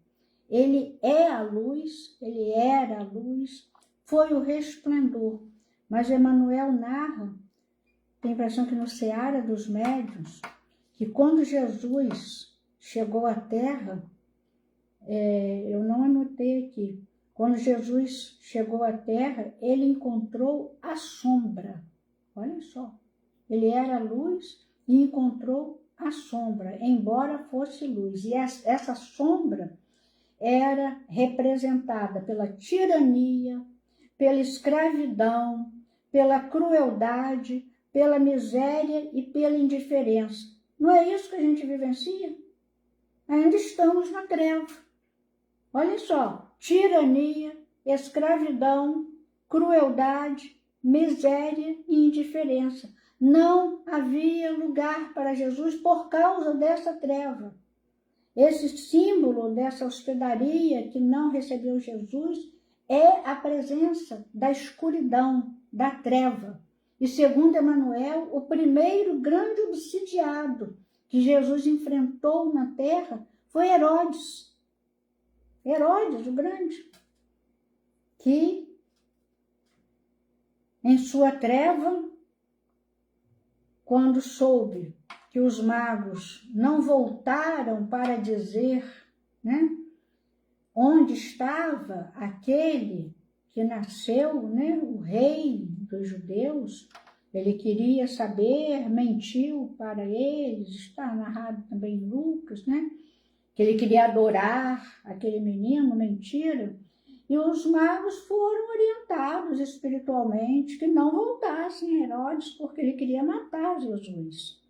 Ele é a luz, ele era a luz, foi o resplendor. Mas Emmanuel narra, tem a impressão que no Seara dos Médiuns, que quando Jesus chegou à Terra, eu não anotei aqui, quando Jesus chegou à Terra, ele encontrou a sombra. Olha só, ele era a luz e encontrou a sombra, embora fosse luz. E essa sombra era representada pela tirania, pela escravidão, pela crueldade, pela miséria e pela indiferença. Não é isso que a gente vivencia? Ainda estamos na treva. Olha só, tirania, escravidão, crueldade, miséria e indiferença. Não havia lugar para Jesus por causa dessa treva. Esse símbolo dessa hospedaria que não recebeu Jesus é a presença da escuridão, da treva. E segundo Emmanuel, o primeiro grande obsidiado que Jesus enfrentou na terra foi Herodes. Herodes, o grande, que em sua treva, quando soube que os magos não voltaram para dizer, né, onde estava aquele que nasceu, né, o rei dos judeus, ele queria saber, mentiu para eles, está narrado também em Lucas, né, que ele queria adorar aquele menino, mentira, e os magos foram orientados espiritualmente que não voltassem a Herodes, porque ele queria matar Jesus.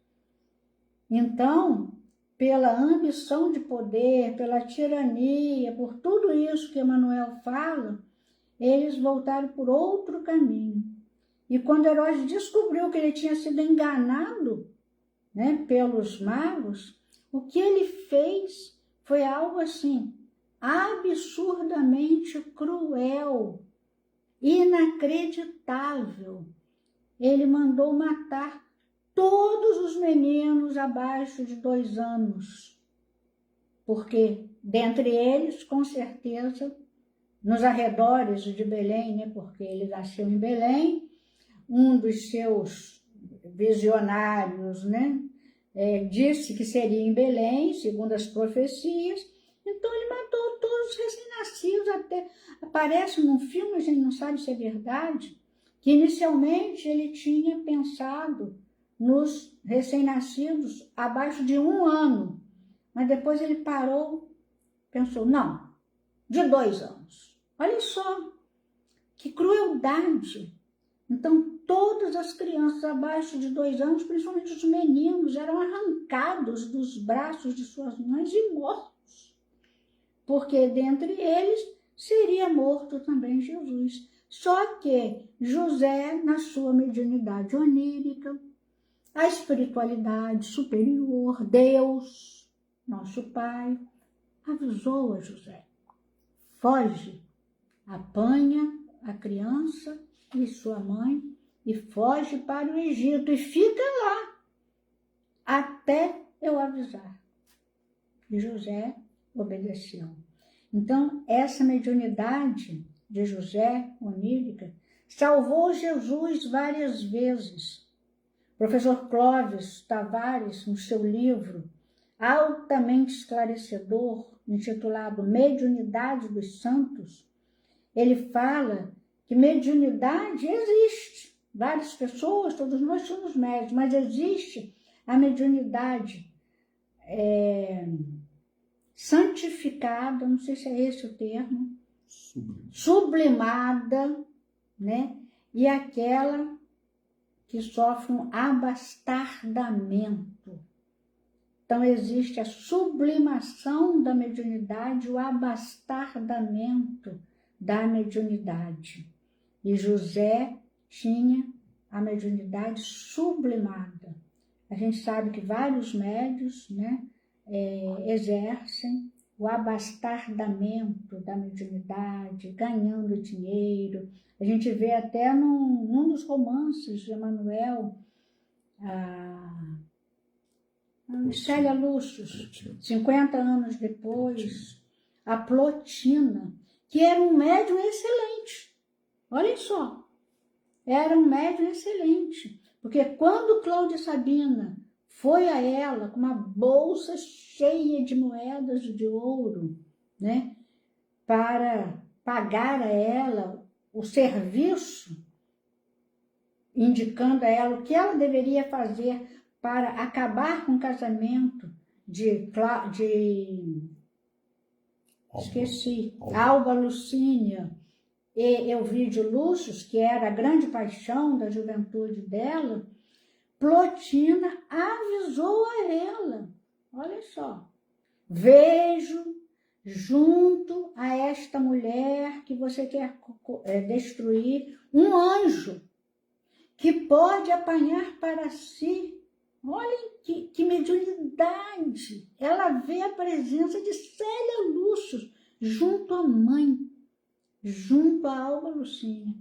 Então, pela ambição de poder, pela tirania, por tudo isso que Emmanuel fala, eles voltaram por outro caminho. E quando Herodes descobriu que ele tinha sido enganado, né, pelos magos, o que ele fez foi algo assim, absurdamente cruel, inacreditável. Ele mandou matar todos os meninos abaixo de 2 anos, porque dentre eles, com certeza, nos arredores de Belém, né, porque ele nasceu em Belém, um dos seus visionários, né, disse que seria em Belém, segundo as profecias. Então ele matou todos os recém-nascidos, até aparece num filme, a gente não sabe se é verdade, que inicialmente ele tinha pensado nos recém-nascidos abaixo de 1 ano, mas depois ele parou, pensou, não, de 2 anos. Olha só, que crueldade! Então, todas as crianças abaixo de 2 anos, principalmente os meninos, eram arrancados dos braços de suas mães e mortos, porque dentre eles seria morto também Jesus. Só que José, na sua mediunidade onírica, a espiritualidade superior, Deus, nosso Pai, avisou a José, foge, apanha a criança e sua mãe e foge para o Egito e fica lá até eu avisar. E José obedeceu. Então, essa mediunidade de José, onírica, salvou Jesus várias vezes. O professor Clóvis Tavares, no seu livro altamente esclarecedor, intitulado Mediunidade dos Santos, ele fala que mediunidade existe. Várias pessoas, todos nós somos médiuns, mas existe a mediunidade santificada, não sei se é esse o termo, sublimada, né? E aquela que sofre um abastardamento. Então, existe a sublimação da mediunidade, o abastardamento da mediunidade. E José tinha a mediunidade sublimada. A gente sabe que vários médiuns, né, exercem o abastardamento da mediunidade, ganhando dinheiro. A gente vê até num dos romances de Emanuel, Célia Lúcius, 50 anos depois, a Plotina, que era um médium excelente. Olhem só, era um médium excelente. Porque quando Cláudia Sabina foi a ela com uma bolsa cheia de moedas de ouro, né, para pagar a ela o serviço, indicando a ela o que ela deveria fazer para acabar com o casamento Alba Lucínia e Euvídio Lúcius, que era a grande paixão da juventude dela, Plotina avisou a ela, olha só, vejo junto a esta mulher que você quer destruir um anjo que pode apanhar para si. Olhem que mediunidade! Ela vê a presença de Célia Lúcius junto à mãe, junto a Alba Lucínia.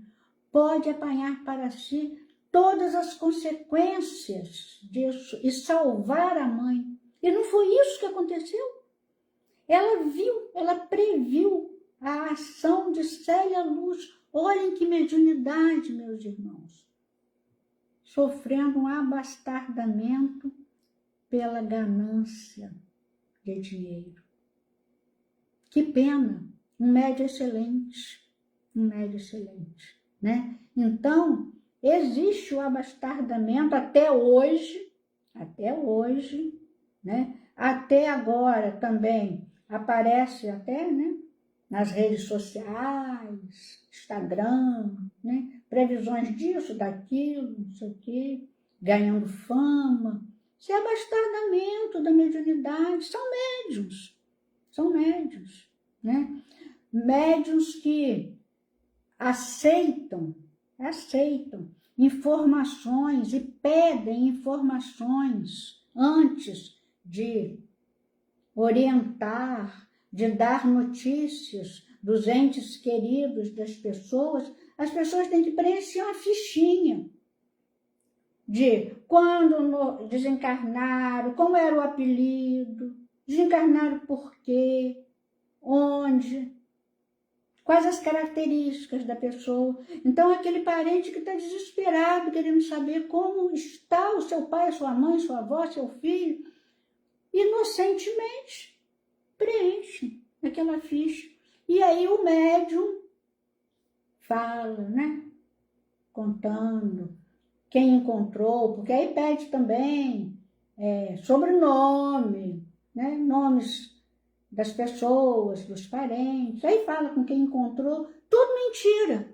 Pode apanhar para si todas as consequências disso e salvar a mãe. E não foi isso que aconteceu. Ela viu, ela previu a ação de Célia Lúcius. Olhem que mediunidade, meus irmãos. Sofrendo um abastardamento pela ganância de dinheiro. Que pena, um médium excelente, né? Então, existe o abastardamento até hoje, né? Até agora também aparece até, né, nas redes sociais, Instagram, né? Previsões disso, daquilo, não sei o quê, ganhando fama. Isso é abastardamento da mediunidade. São médiuns, né? Médiuns que aceitam informações e pedem informações antes de orientar, de dar notícias dos entes queridos das pessoas. As pessoas têm que preencher uma fichinha de quando desencarnaram, como era o apelido, desencarnaram por quê, onde, quais as características da pessoa. Então, aquele parente que está desesperado, querendo saber como está o seu pai, sua mãe, sua avó, seu filho, inocentemente preenche aquela ficha. E aí o médium fala, né? contando quem encontrou, porque aí pede também sobrenome, né? Nomes das pessoas, dos parentes, aí fala com quem encontrou, tudo mentira,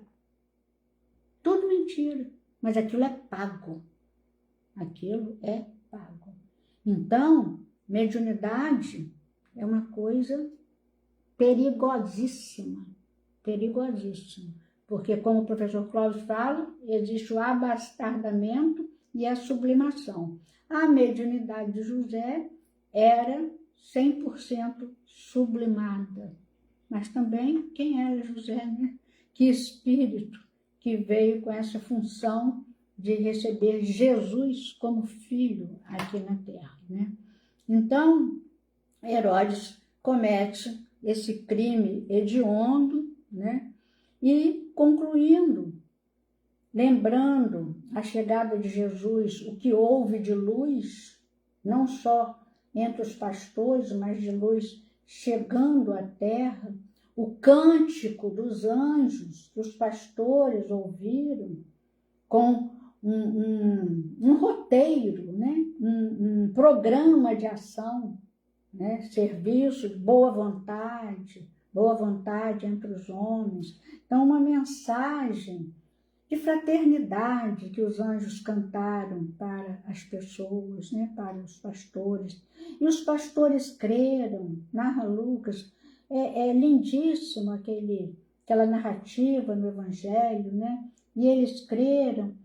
tudo mentira, mas aquilo é pago, aquilo é pago. Então, mediunidade é uma coisa perigosíssima, perigosíssima, porque como o professor Clóvis fala, existe o abastardamento e a sublimação. A mediunidade de José era 100% sublimada. Mas também, quem era José, né? Que espírito que veio com essa função de receber Jesus como filho aqui na Terra, né? Então, Herodes comete esse crime hediondo, né? E concluindo, lembrando a chegada de Jesus, o que houve de luz, não só entre os pastores, mas de luz chegando à terra, o cântico dos anjos que os pastores ouviram com um roteiro, né? um programa de ação, né? Serviço de boa vontade entre os homens. Então, uma mensagem de fraternidade que os anjos cantaram para as pessoas, né? Para os pastores. E os pastores creram, narra Lucas, é lindíssimo aquela narrativa no Evangelho, né? E eles creram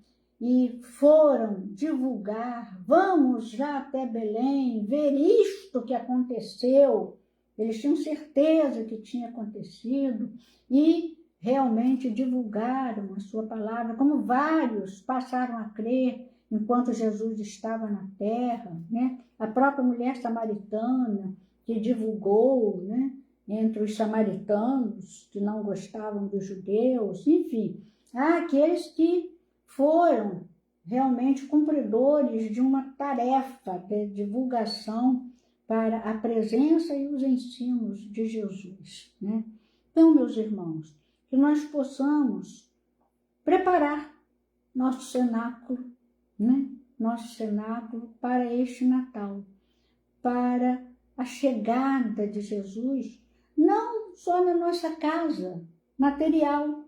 e foram divulgar, vamos já até Belém, ver isto que aconteceu. Eles tinham certeza que tinha acontecido e realmente divulgaram a sua palavra, como vários passaram a crer enquanto Jesus estava na terra, né? A própria mulher samaritana que divulgou, né? Entre os samaritanos que não gostavam dos judeus, enfim, há aqueles que foram realmente cumpridores de uma tarefa de divulgação para a presença e os ensinos de Jesus, né? Então, meus irmãos, que nós possamos preparar nosso cenáculo, né? Nosso cenáculo para este Natal, para a chegada de Jesus, não só na nossa casa material,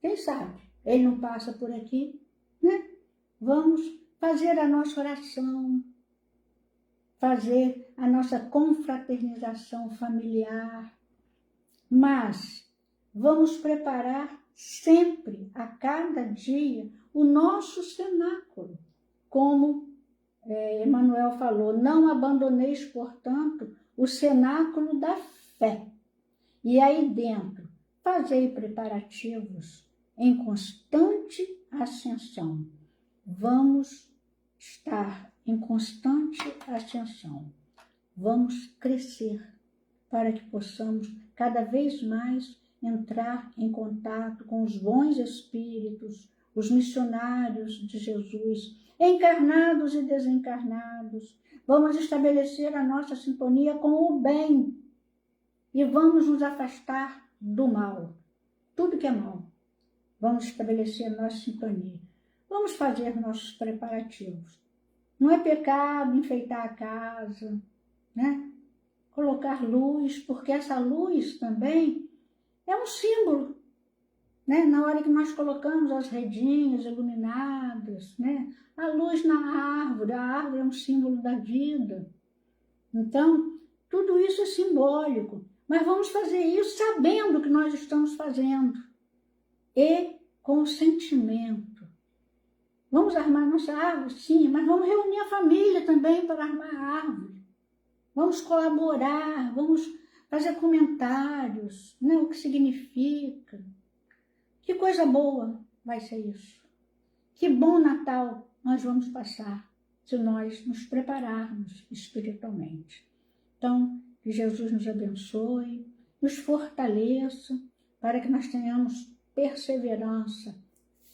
quem sabe ele não passa por aqui, né? Vamos fazer a nossa oração, fazer a nossa confraternização familiar, mas vamos preparar sempre, a cada dia, o nosso cenáculo. Como Emmanuel falou, não abandoneis, portanto, o cenáculo da fé. E aí dentro, fazei preparativos em constante ascensão. Vamos estar em constante ascensão. Vamos crescer para que possamos cada vez mais entrar em contato com os bons espíritos, os missionários de Jesus, encarnados e desencarnados. Vamos estabelecer a nossa sintonia com o bem e vamos nos afastar do mal, tudo que é mal. Vamos estabelecer a nossa sintonia. Vamos fazer nossos preparativos. Não é pecado enfeitar a casa, né? Colocar luz, porque essa luz também é um símbolo, né? Na hora que nós colocamos as redinhas iluminadas, né? A luz na árvore, a árvore é um símbolo da vida. Então, tudo isso é simbólico, mas vamos fazer isso sabendo o que nós estamos fazendo e com o sentimento. Vamos armar nossa árvore? Sim, mas vamos reunir a família também para armar a árvore. Vamos colaborar, vamos fazer comentários, né? O que significa. Que coisa boa vai ser isso. Que bom Natal nós vamos passar se nós nos prepararmos espiritualmente. Então, que Jesus nos abençoe, nos fortaleça para que nós tenhamos perseverança,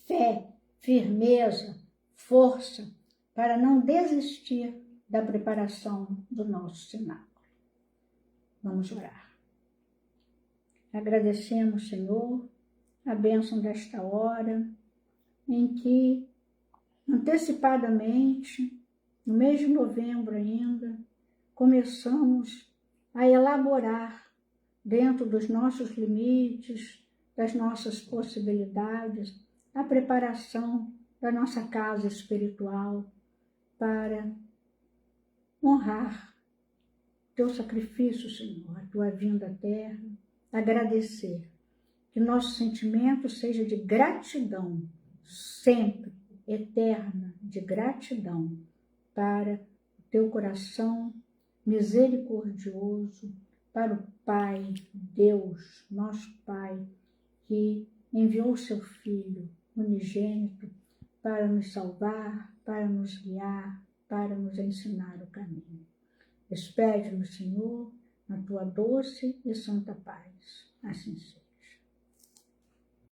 fé, firmeza, força, para não desistir da preparação do nosso cenáculo. Vamos orar. Agradecemos, Senhor, a bênção desta hora, em que, antecipadamente, no mês de novembro ainda, começamos a elaborar, dentro dos nossos limites, das nossas possibilidades, a preparação da nossa casa espiritual para honrar teu sacrifício, Senhor, a tua vinda à terra, agradecer. Que nosso sentimento seja de gratidão, sempre, eterna, de gratidão para o teu coração misericordioso, para o Pai, Deus, nosso Pai, que enviou o seu Filho unigênito para nos salvar, para nos guiar, para nos ensinar o caminho. Despede-nos, Senhor, na tua doce e santa paz. Assim seja.